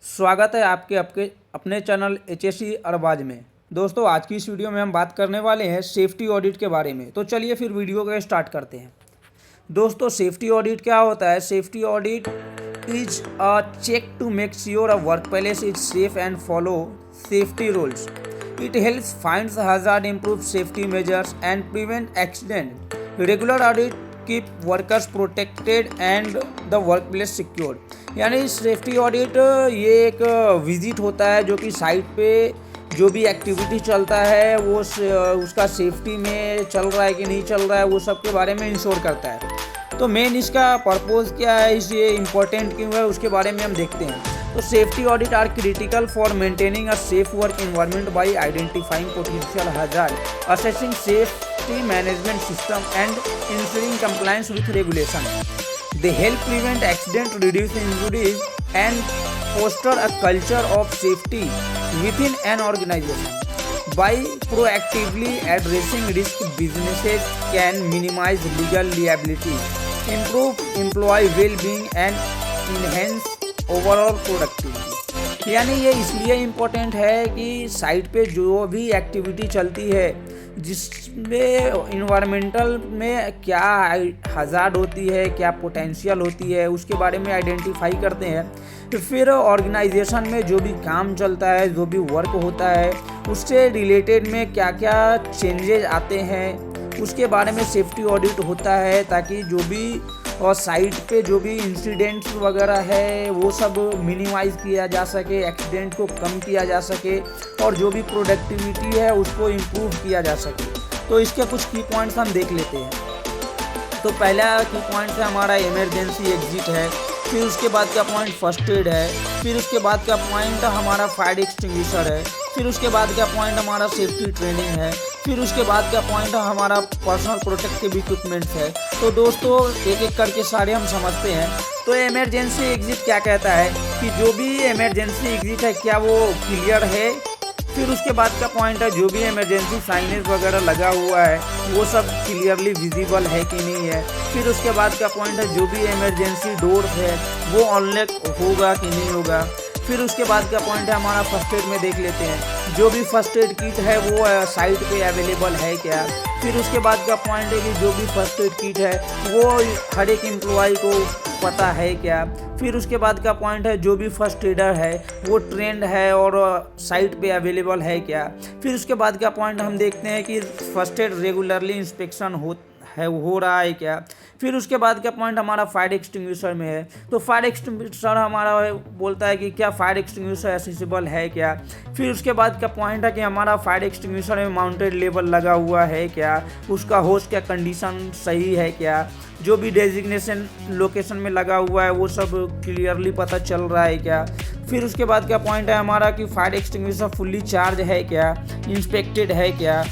स्वागत है आपके अपने चैनल एचएससी अरबाज में। दोस्तों, आज की इस वीडियो में हम बात करने वाले हैं सेफ्टी ऑडिट के बारे में। तो चलिए फिर वीडियो को स्टार्ट करते हैं। दोस्तों, सेफ्टी ऑडिट क्या होता है? Safety audit is a check to make sure a workplace is safe and follow safety rules. It helps find hazard, improve safety measures, and prevent accident. Regular audit keep workers protected and the workplace secure. यानी safety audit ये एक visit होता है जो कि site पे जो भी एक्टिविटी चलता है वो उसका सेफ्टी में चल रहा है कि नहीं चल रहा है वो सब के बारे में इंश्योर करता है। तो मेन इसका पर्पज़ क्या है, ये इम्पोर्टेंट क्यों है, उसके बारे में हम देखते हैं। तो safety audit are critical for maintaining a safe work environment by identifying potential hazard, assessing safety management system and ensuring compliance with regulation. They help prevent accidents, reduce injuries, and foster a culture of safety within an organization. By proactively addressing risk, businesses can minimize legal liability, improve employee well-being, and enhance overall productivity. यानी ये इसलिए important है कि site पे जो भी activity चलती है जिसमें इन्वायरमेंटल में क्या हज़ार्ड होती है, क्या पोटेंशियल होती है, उसके बारे में आइडेंटिफाई करते हैं। तो फिर ऑर्गेनाइजेशन में जो भी काम चलता है, जो भी वर्क होता है, उससे रिलेटेड में क्या क्या चेंजेस आते हैं उसके बारे में सेफ्टी ऑडिट होता है, ताकि जो भी और साइट पे जो भी इंसिडेंट्स वगैरह है वो सब मिनिमाइज़ किया जा सके, एक्सीडेंट को कम किया जा सके और जो भी प्रोडक्टिविटी है उसको इम्प्रूव किया जा सके। तो इसके कुछ की पॉइंट्स हम देख लेते हैं। तो पहला की पॉइंट है हमारा इमरजेंसी एग्जिट है, फिर उसके बाद का पॉइंट फर्स्ट एड है, फिर उसके बाद का पॉइंट हमारा फायर एक्सटिंग्विशर है, फिर उसके बाद का पॉइंट हमारा सेफ्टी ट्रेनिंग है, फिर उसके बाद का पॉइंट हमारा पर्सनल प्रोटेक्टिव इक्विपमेंट्स है। तो दोस्तों, एक एक करके सारे हम समझते हैं। तो इमरजेंसी एग्जिट क्या कहता है कि जो भी इमरजेंसी एग्जिट है क्या वो क्लियर है। फिर उसके बाद का पॉइंट है जो भी इमरजेंसी साइनेज वगैरह लगा हुआ है वो सब क्लियरली विजिबल है कि नहीं है। फिर उसके बाद का पॉइंट है जो भी इमरजेंसी डोर है वो अनलॉक होगा कि नहीं होगा। फिर उसके बाद का पॉइंट है हमारा फर्स्ट एड में देख लेते हैं, जो भी फर्स्ट एड किट है वो साइट पे अवेलेबल है क्या। फिर उसके बाद का पॉइंट है कि जो भी फर्स्ट एड किट है वो हर एक एम्प्लॉय को पता है क्या। फिर उसके बाद का पॉइंट है जो भी फर्स्ट एडर है वो ट्रेंड है और साइट पे अवेलेबल है क्या। फिर उसके बाद का पॉइंट हम देखते हैं कि फर्स्ट एड रेगुलरली इंस्पेक्शन हो रहा है क्या। फिर उसके बाद का पॉइंट हमारा फायर एक्सटिंग्विशर में है। तो फायर एक्सटिंग्विशर हमारा बोलता है कि क्या फायर एक्सटिंग्विशर एक्सेसिबल है क्या। फिर उसके बाद का पॉइंट है कि हमारा फायर एक्सटिंग्विशर में माउंटेड लेवल लगा हुआ है क्या, उसका होस्ट का कंडीशन सही है क्या, जो भी डेजिग्नेशन लोकेशन में लगा हुआ है वो सब क्लियरली पता चल रहा है क्या। फिर उसके बाद का पॉइंट है हमारा कि फायर एक्सटिंग्विशर फुल्ली चार्ज है क्या, इंस्पेक्टेड है क्या।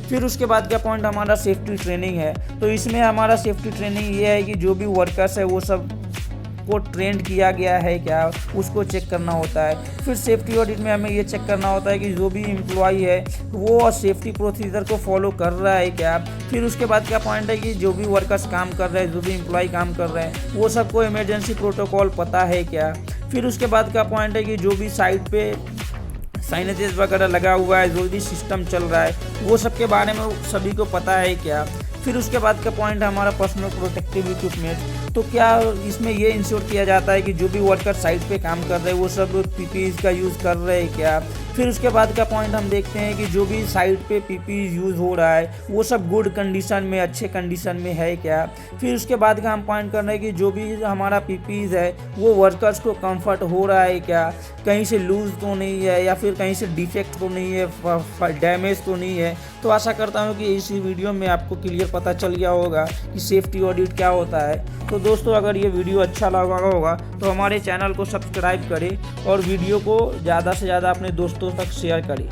फिर उसके बाद का पॉइंट हमारा सेफ्टी ट्रेनिंग है। तो इसमें हमारा सेफ्टी ट्रेनिंग ये है कि जो भी वर्कर्स है वो सब को ट्रेंड किया गया है क्या, उसको चेक करना होता है। फिर सेफ्टी ऑडिट में हमें ये चेक करना होता है कि जो भी एम्प्लॉई है वो सेफ्टी प्रोसीजर को फॉलो कर रहा है क्या। फिर उसके बाद का पॉइंट है कि जो भी वर्कर्स काम कर रहे हैं, जो भी एम्प्लॉय काम कर रहे हैं वो सबको इमरजेंसी प्रोटोकॉल पता है क्या। फिर उसके बाद का पॉइंट है कि जो भी साइट पे साइनेजेस वगैरह लगा हुआ है, जो भी सिस्टम चल रहा है वो सब के बारे में सभी को पता है क्या। फिर उसके बाद का पॉइंट है हमारा पर्सनल प्रोटेक्टिव इक्विपमेंट। तो क्या इसमें ये इंश्योर किया जाता है कि जो भी वर्कर साइट पे काम कर रहे हैं वो सब पीपीई का यूज़ कर रहे हैं क्या। फिर उसके बाद का पॉइंट हम देखते हैं कि जो भी साइट पे पीपीई यूज़ हो रहा है वो सब गुड कंडीशन में, अच्छे कंडीशन में है क्या। फिर उसके बाद का हम पॉइंट कर रहे हैं कि जो भी हमारा पीपीई है वो वर्कर्स को कंफर्ट हो रहा है क्या, कहीं से लूज़ तो नहीं है या फिर कहीं से डिफेक्ट तो नहीं है, डैमेज तो नहीं है। तो आशा करता हूँ कि इसी वीडियो में आपको क्लियर पता चल गया होगा कि सेफ्टी ऑडिट क्या होता है। तो दोस्तों, अगर ये वीडियो अच्छा लगा होगा तो हमारे चैनल को सब्सक्राइब करें और वीडियो को ज़्यादा से ज़्यादा अपने दोस्तों तक शेयर करें।